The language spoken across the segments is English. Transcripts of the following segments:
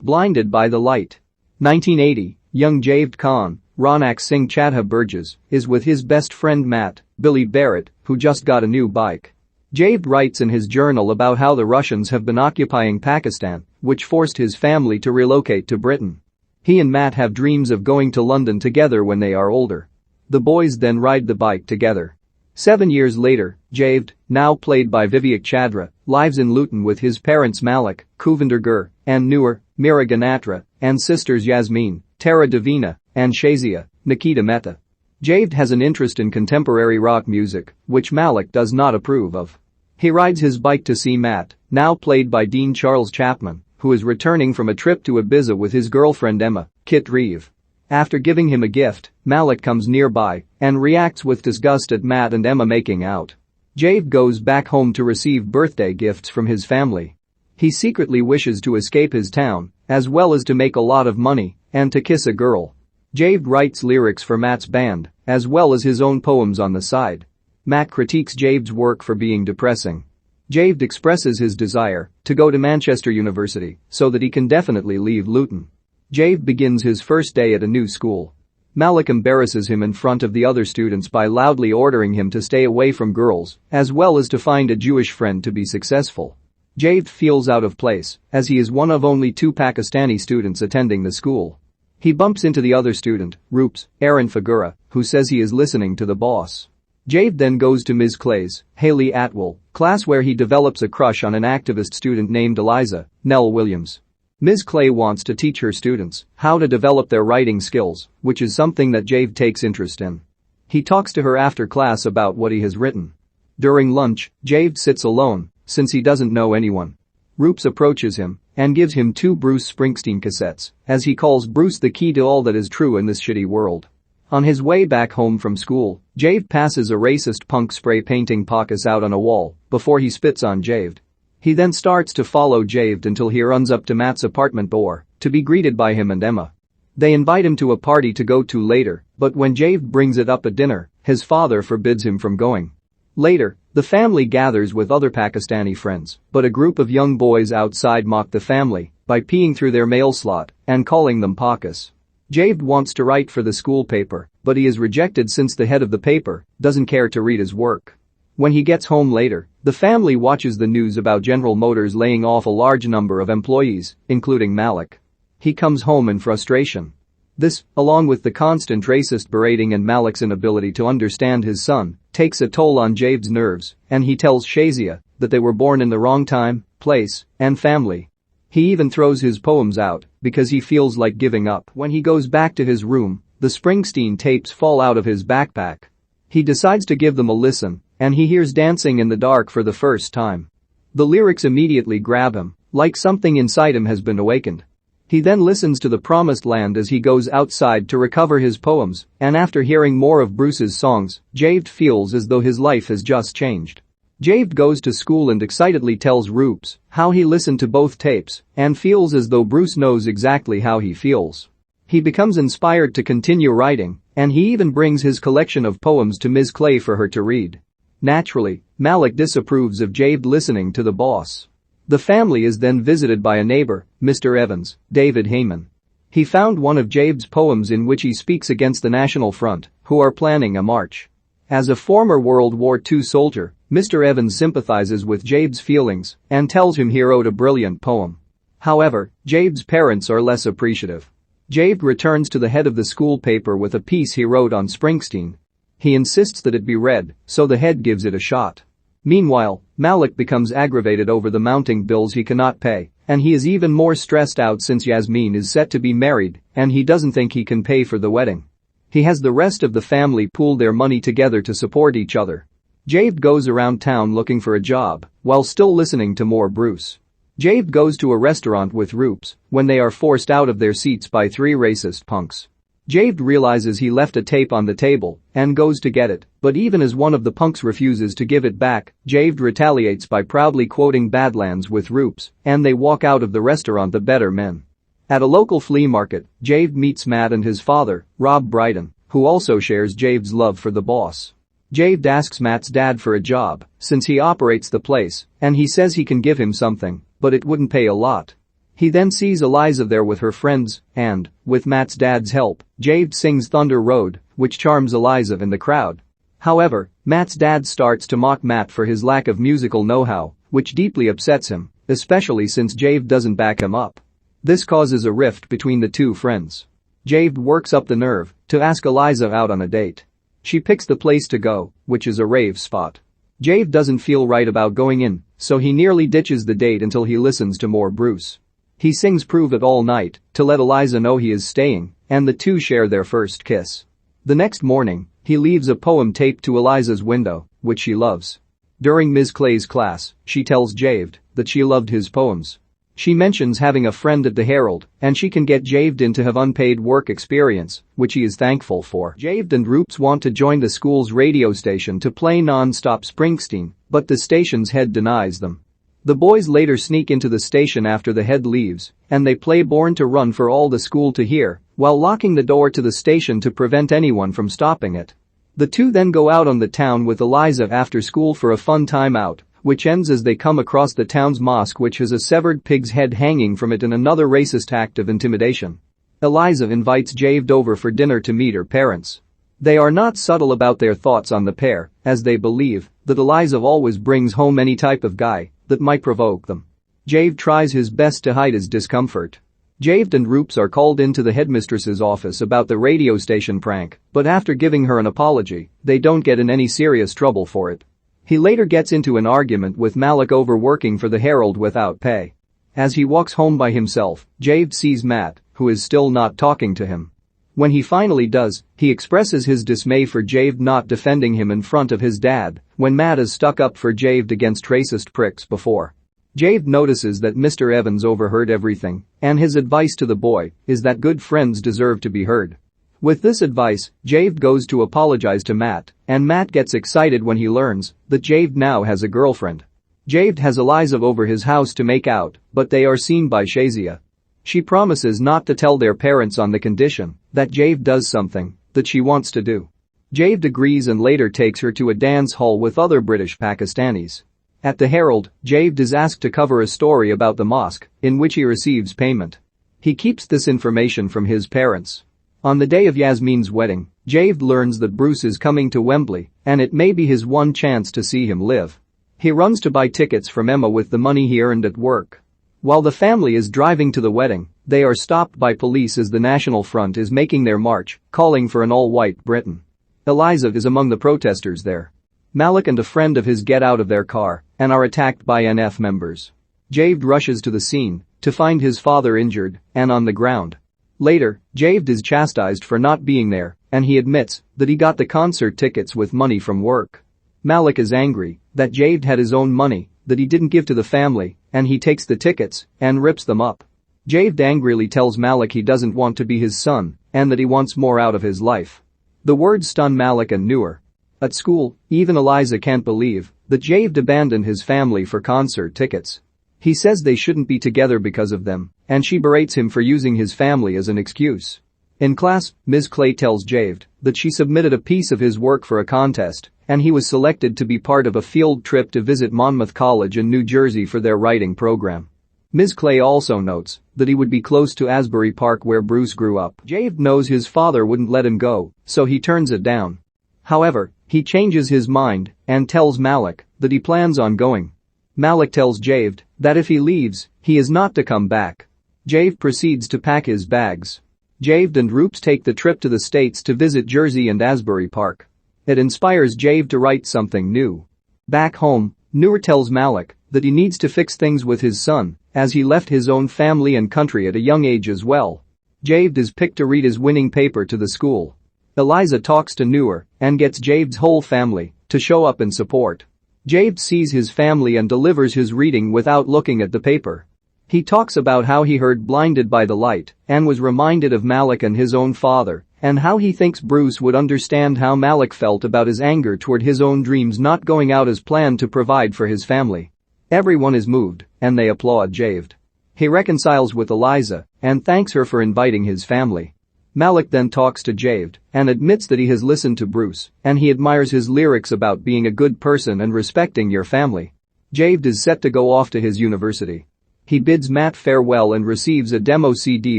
Blinded by the Light. 1980, young Javed Khan, Ronak Singh Chadha Burgess, is with his best friend Matt, Billy Barrett, who just got a new bike. Javed writes in his journal about how the Russians have been occupying Pakistan, which forced his family to relocate to Britain. He and Matt have dreams of going to London together when they are older. The boys then ride the bike together. 7 years later, Javed, now played by Viveik, lives in Luton with his parents Malik, Kulvinder Ghir, and newer, Meera Ganatra, and sisters Yasmin, Tara Divina, and Shazia, Nikita Mehta. Javed has an interest in contemporary rock music, which Malik does not approve of. He rides his bike to see Matt, now played by Dean Charles Chapman, who is returning from a trip to Ibiza with his girlfriend Emma, Kit Reeve. After giving him a gift, Malik comes nearby and reacts with disgust at Matt and Emma making out. Javed goes back home to receive birthday gifts from his family. He secretly wishes to escape his town, as well as to make a lot of money and to kiss a girl. Javed writes lyrics for Matt's band, as well as his own poems on the side. Matt critiques Javed's work for being depressing. Javed expresses his desire to go to Manchester University so that he can definitely leave Luton. Javed begins his first day at a new school. Malik embarrasses him in front of the other students by loudly ordering him to stay away from girls, as well as to find a Jewish friend to be successful. Javed feels out of place, as he is one of only 2 Pakistani students attending the school. He bumps into the other student, Rupe's, Aaron Phagura, who says he is listening to the boss. Javed then goes to Ms. Clay's, Hayley Atwell, class where he develops a crush on an activist student named Eliza, Nell Williams. Ms. Clay wants to teach her students how to develop their writing skills, which is something that Javed takes interest in. He talks to her after class about what he has written. During lunch, Javed sits alone, since he doesn't know anyone. Rupes approaches him and gives him 2 Bruce Springsteen cassettes, as he calls Bruce the key to all that is true in this shitty world. On his way back home from school, Javed passes a racist punk spray painting pockets out on a wall before he spits on Javed. He then starts to follow Javed until he runs up to Matt's apartment door to be greeted by him and Emma. They invite him to a party to go to later, but when Javed brings it up at dinner, his father forbids him from going. Later, the family gathers with other Pakistani friends, but a group of young boys outside mock the family by peeing through their mail slot and calling them pockets. Javed wants to write for the school paper, but he is rejected since the head of the paper doesn't care to read his work. When he gets home later, the family watches the news about General Motors laying off a large number of employees, including Malik. He comes home in frustration. This, along with the constant racist berating and Malik's inability to understand his son, takes a toll on Javed's nerves, and he tells Shazia that they were born in the wrong time, place, and family. He even throws his poems out because he feels like giving up. When he goes back to his room, the Springsteen tapes fall out of his backpack. He decides to give them a listen, and he hears Dancing in the Dark for the first time. The lyrics immediately grab him, like something inside him has been awakened. He then listens to The Promised Land as he goes outside to recover his poems, and after hearing more of Bruce's songs, Javed feels as though his life has just changed. Javed goes to school and excitedly tells Rupes how he listened to both tapes and feels as though Bruce knows exactly how he feels. He becomes inspired to continue writing, and he even brings his collection of poems to Ms. Clay for her to read. Naturally, Malik disapproves of Javed listening to the boss. The family is then visited by a neighbor, Mr. Evans, David Heyman. He found one of Javed's poems in which he speaks against the National Front, who are planning a march. As a former World War II soldier, Mr. Evans sympathizes with Javed's feelings and tells him he wrote a brilliant poem. However, Javed's parents are less appreciative. Javed returns to the head of the school paper with a piece he wrote on Springsteen. He insists that it be read, so the head gives it a shot. Meanwhile, Malik becomes aggravated over the mounting bills he cannot pay, and he is even more stressed out since Yasmin is set to be married and he doesn't think he can pay for the wedding. He has the rest of the family pool their money together to support each other. Javed goes around town looking for a job while still listening to more Bruce. Javed goes to a restaurant with Rupes when they are forced out of their seats by 3 racist punks. Javed realizes he left a tape on the table and goes to get it, but even as one of the punks refuses to give it back, Javed retaliates by proudly quoting Badlands with Rupes, and they walk out of the restaurant the better men. At a local flea market, Javed meets Matt and his father, Rob Brydon, who also shares Javed's love for the boss. Javed asks Matt's dad for a job, since he operates the place, and he says he can give him something, but it wouldn't pay a lot. He then sees Eliza there with her friends and, with Matt's dad's help, Javed sings Thunder Road, which charms Eliza in the crowd. However, Matt's dad starts to mock Matt for his lack of musical know-how, which deeply upsets him, especially since Javed doesn't back him up. This causes a rift between the two friends. Javed works up the nerve to ask Eliza out on a date. She picks the place to go, which is a rave spot. Javed doesn't feel right about going in, so he nearly ditches the date until he listens to more Bruce. He sings Prove It all night to let Eliza know he is staying, and the two share their first kiss. The next morning, he leaves a poem taped to Eliza's window, which she loves. During Ms. Clay's class, she tells Javed that she loved his poems. She mentions having a friend at the Herald, and she can get Javed in to have unpaid work experience, which he is thankful for. Javed and Roops want to join the school's radio station to play non-stop Springsteen, but the station's head denies them. The boys later sneak into the station after the head leaves, and they play Born to Run for all the school to hear, while locking the door to the station to prevent anyone from stopping it. The two then go out on the town with Eliza after school for a fun time out, which ends as they come across the town's mosque, which has a severed pig's head hanging from it in another racist act of intimidation. Eliza invites Javed over for dinner to meet her parents. They are not subtle about their thoughts on the pair, as they believe that Eliza always brings home any type of guy that might provoke them. Javed tries his best to hide his discomfort. Javed and Roops are called into the headmistress's office about the radio station prank, but after giving her an apology, they don't get in any serious trouble for it. He later gets into an argument with Malik over working for the Herald without pay. As he walks home by himself, Javed sees Matt, who is still not talking to him. When he finally does, he expresses his dismay for Javed not defending him in front of his dad when Matt has stuck up for Javed against racist pricks before. Javed notices that Mr. Evans overheard everything, and his advice to the boy is that good friends deserve to be heard. With this advice, Javed goes to apologize to Matt, and Matt gets excited when he learns that Javed now has a girlfriend. Javed has Eliza over his house to make out, but they are seen by Shazia. She promises not to tell their parents on the condition that Javed does something that she wants to do. Javed agrees and later takes her to a dance hall with other British Pakistanis. At the Herald, Javed is asked to cover a story about the mosque, in which he receives payment. He keeps this information from his parents. On the day of Yasmin's wedding, Javed learns that Bruce is coming to Wembley, and it may be his one chance to see him live. He runs to buy tickets from Emma with the money he earned at work. While the family is driving to the wedding, they are stopped by police as the National Front is making their march, calling for an all-white Britain. Eliza is among the protesters there. Malik and a friend of his get out of their car and are attacked by NF members. Javed rushes to the scene to find his father injured and on the ground. Later, Javed is chastised for not being there, and he admits that he got the concert tickets with money from work. Malik is angry that Javed had his own money that he didn't give to the family, and he takes the tickets and rips them up. Javed angrily tells Malik he doesn't want to be his son and that he wants more out of his life. The words stun Malik and Noor. At school, even Eliza can't believe that Javed abandoned his family for concert tickets. He says they shouldn't be together because of them, and she berates him for using his family as an excuse. In class, Ms. Clay tells Javed that she submitted a piece of his work for a contest, and he was selected to be part of a field trip to visit Monmouth College in New Jersey for their writing program. Ms. Clay also notes that he would be close to Asbury Park where Bruce grew up. Javed knows his father wouldn't let him go, so he turns it down. However, he changes his mind and tells Malik that he plans on going. Malik tells Javed that if he leaves, he is not to come back. Javed proceeds to pack his bags. Javed and Roops take the trip to the States to visit Jersey and Asbury Park. It inspires Javed to write something new. Back home, Noor tells Malik that he needs to fix things with his son, as he left his own family and country at a young age as well. Javed is picked to read his winning paper to the school. Eliza talks to Noor and gets Javed's whole family to show up in support. Javed sees his family and delivers his reading without looking at the paper. He talks about how he heard Blinded by the Light and was reminded of Malik and his own father, and how he thinks Bruce would understand how Malik felt about his anger toward his own dreams not going out as planned to provide for his family. Everyone is moved, and they applaud Javed. He reconciles with Eliza and thanks her for inviting his family. Malik then talks to Javed and admits that he has listened to Bruce and he admires his lyrics about being a good person and respecting your family. Javed is set to go off to his university. He bids Matt farewell and receives a demo CD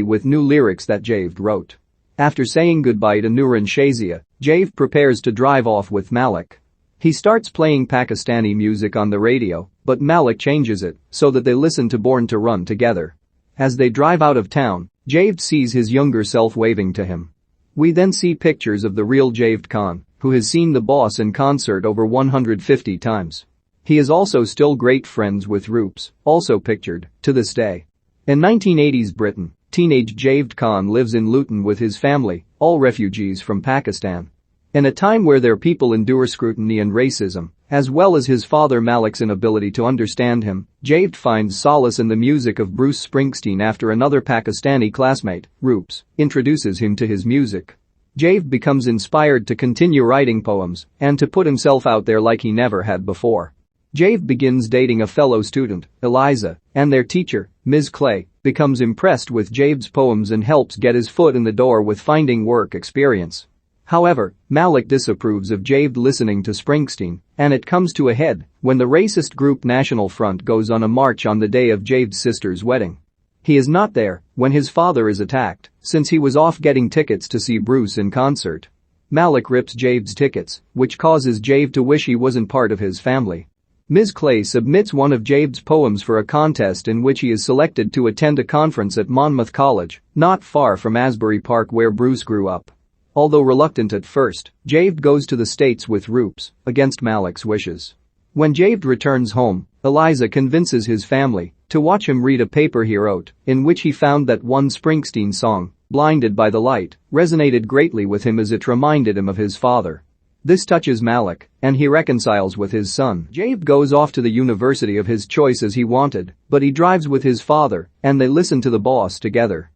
with new lyrics that Javed wrote. After saying goodbye to Noor and Shazia, Javed prepares to drive off with Malik. He starts playing Pakistani music on the radio, but Malik changes it so that they listen to Born to Run together. As they drive out of town, Javed sees his younger self waving to him. We then see pictures of the real Javed Khan, who has seen the boss in concert over 150 times. He is also still great friends with Roops, also pictured, to this day. In 1980s Britain, teenage Javed Khan lives in Luton with his family, all refugees from Pakistan. In a time where their people endure scrutiny and racism, as well as his father Malik's inability to understand him, Javed finds solace in the music of Bruce Springsteen after another Pakistani classmate, Roops, introduces him to his music. Javed becomes inspired to continue writing poems and to put himself out there like he never had before. Javed begins dating a fellow student, Eliza, and their teacher, Ms. Clay, becomes impressed with Javed's poems and helps get his foot in the door with finding work experience. However, Malik disapproves of Javed listening to Springsteen, and it comes to a head when the racist group National Front goes on a march on the day of Javed's sister's wedding. He is not there when his father is attacked, since he was off getting tickets to see Bruce in concert. Malik rips Javed's tickets, which causes Javed to wish he wasn't part of his family. Ms. Clay submits one of Javed's poems for a contest in which he is selected to attend a conference at Monmouth College, not far from Asbury Park where Bruce grew up. Although reluctant at first, Javed goes to the States with Roops, against Malik's wishes. When Javed returns home, Eliza convinces his family to watch him read a paper he wrote, in which he found that one Springsteen song, Blinded by the Light, resonated greatly with him as it reminded him of his father. This touches Malik, and he reconciles with his son. Javed goes off to the university of his choice as he wanted, but he drives with his father, and they listen to the boss together.